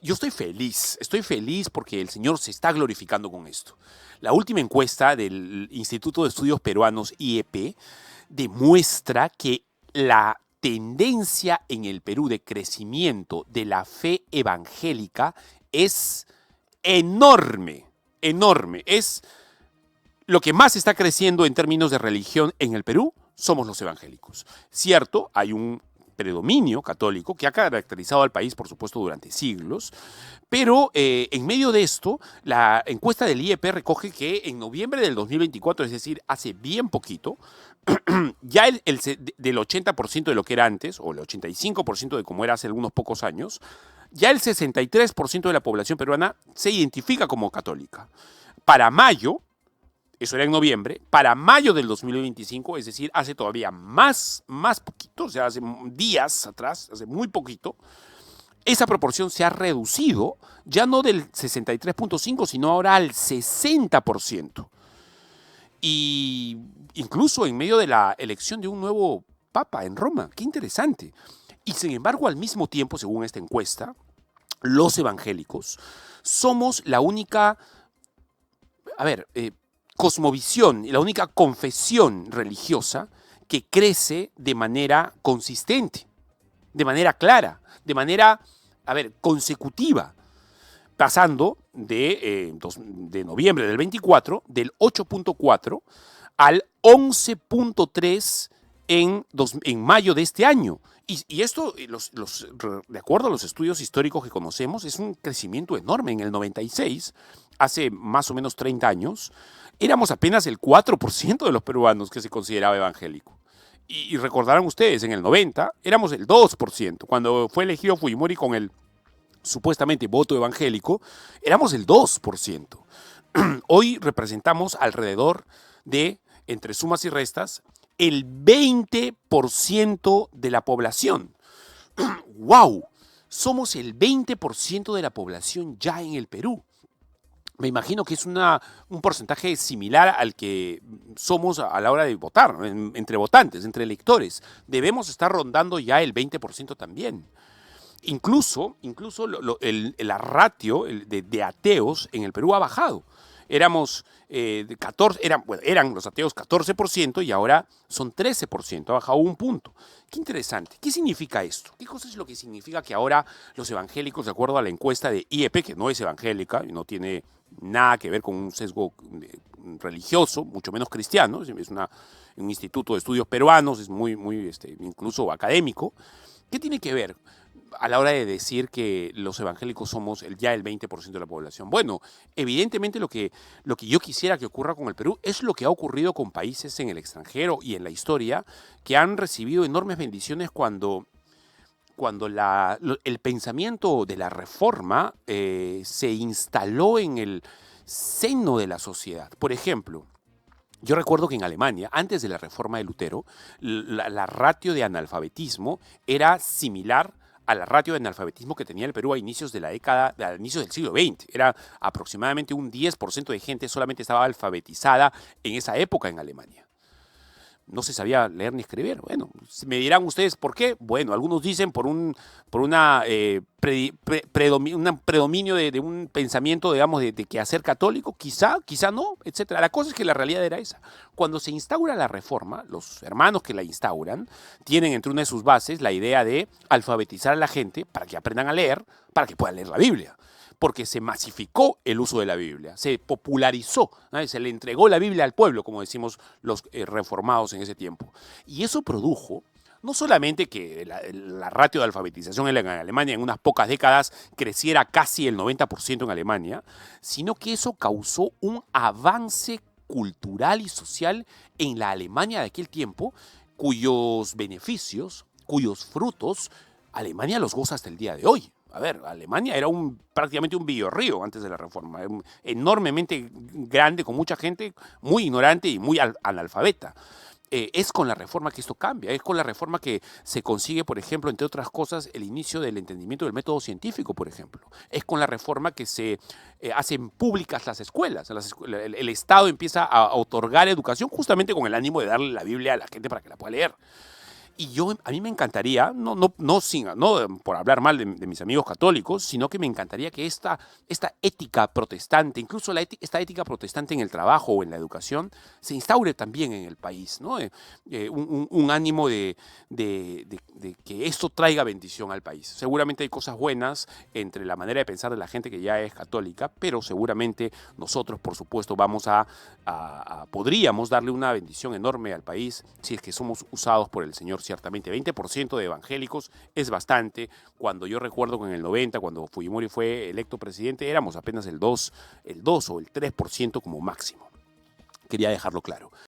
Yo estoy feliz porque el Señor se está glorificando con esto. La última encuesta del Instituto de Estudios Peruanos, IEP, demuestra que la tendencia en el Perú de crecimiento de la fe evangélica es enorme, enorme. Es lo que más está creciendo en términos de religión en el Perú, somos los evangélicos. Cierto, hay un predominio católico que ha caracterizado al país, por supuesto, durante siglos, pero en medio de esto, la encuesta del IEP recoge que en noviembre del 2024, es decir, hace bien poquito, ya del 80% de lo que era antes, o el 85% de como era hace algunos pocos años, ya el 63% de la población peruana se identifica como católica. Para mayo, eso era en noviembre, para mayo del 2025, es decir, hace todavía más poquito, o sea, hace días atrás, hace muy poquito, esa proporción se ha reducido, ya no del 63.5, sino ahora al 60%. Y incluso en medio de la elección de un nuevo papa en Roma, qué interesante. Y sin embargo, al mismo tiempo, según esta encuesta, los evangélicos somos la única, cosmovisión y la única confesión religiosa que crece de manera consistente, de manera clara, de manera, consecutiva, pasando de noviembre del 24, del 8.4 al 11.3 en mayo de este año. Y esto, de acuerdo a los estudios históricos que conocemos, es un crecimiento enorme. En el 96, hace más o menos 30 años, éramos apenas el 4% de los peruanos que se consideraba evangélico. Y recordarán ustedes, en el 90 éramos el 2%. Cuando fue elegido Fujimori con el supuestamente voto evangélico, éramos el 2%. Hoy representamos alrededor de, entre sumas y restas, el 20% de la población. ¡Wow! Somos el 20% de la población ya en el Perú. Me imagino que es un porcentaje similar al que somos a la hora de votar, ¿no? Entre votantes, entre electores. Debemos estar rondando ya el 20% también. Incluso la ratio de ateos en el Perú ha bajado. Éramos eran los ateos 14% y ahora son 13%, ha bajado un punto. Qué interesante. ¿Qué significa esto? ¿Qué cosa es lo que significa que ahora los evangélicos, de acuerdo a la encuesta de IEP, que no es evangélica y no tiene nada que ver con un sesgo religioso, mucho menos cristiano, es un instituto de estudios peruanos, es muy incluso académico? ¿Qué tiene que ver a la hora de decir que los evangélicos somos ya el 20% de la población? Bueno, evidentemente lo que yo quisiera que ocurra con el Perú es lo que ha ocurrido con países en el extranjero y en la historia que han recibido enormes bendiciones cuando el pensamiento de la reforma se instaló en el seno de la sociedad. Por ejemplo, yo recuerdo que en Alemania, antes de la reforma de Lutero, la ratio de analfabetismo era similar a la ratio de analfabetismo que tenía el Perú a inicios del siglo XX. Era aproximadamente un 10% de gente solamente estaba alfabetizada en esa época en Alemania. No se sabía leer ni escribir. Bueno, me dirán ustedes por qué. Bueno, algunos dicen por un predominio de un pensamiento, digamos, de quehacer católico, quizá no, etcétera. La cosa es que la realidad era esa. Cuando se instaura la reforma, los hermanos que la instauran tienen entre una de sus bases la idea de alfabetizar a la gente para que aprendan a leer, para que puedan leer la Biblia. Porque se masificó el uso de la Biblia, se popularizó, ¿no? Se le entregó la Biblia al pueblo, como decimos los reformados en ese tiempo. Y eso produjo no solamente que la ratio de alfabetización en Alemania en unas pocas décadas creciera casi el 90% en Alemania, sino que eso causó un avance cultural y social en la Alemania de aquel tiempo, cuyos beneficios, cuyos frutos, Alemania los goza hasta el día de hoy. Alemania era prácticamente un billorrío antes de la reforma, enormemente grande, con mucha gente muy ignorante y muy analfabeta. Es con la reforma que esto cambia, es con la reforma que se consigue, por ejemplo, entre otras cosas, el inicio del entendimiento del método científico, por ejemplo. Es con la reforma que se hacen públicas las escuelas. El Estado empieza a otorgar educación justamente con el ánimo de darle la Biblia a la gente para que la pueda leer. A mí me encantaría, no por hablar mal de mis amigos católicos, sino que me encantaría que esta ética protestante, incluso esta ética protestante en el trabajo o en la educación, se instaure también en el país, ¿no? Un ánimo de que esto traiga bendición al país. Seguramente hay cosas buenas entre la manera de pensar de la gente que ya es católica, pero seguramente nosotros, por supuesto, podríamos darle una bendición enorme al país si es que somos usados por el Señor. Ciertamente 20% de evangélicos es bastante. Cuando yo recuerdo que en el 90, cuando Fujimori fue electo presidente, éramos apenas el 2 o el 3% como máximo. Quería dejarlo claro.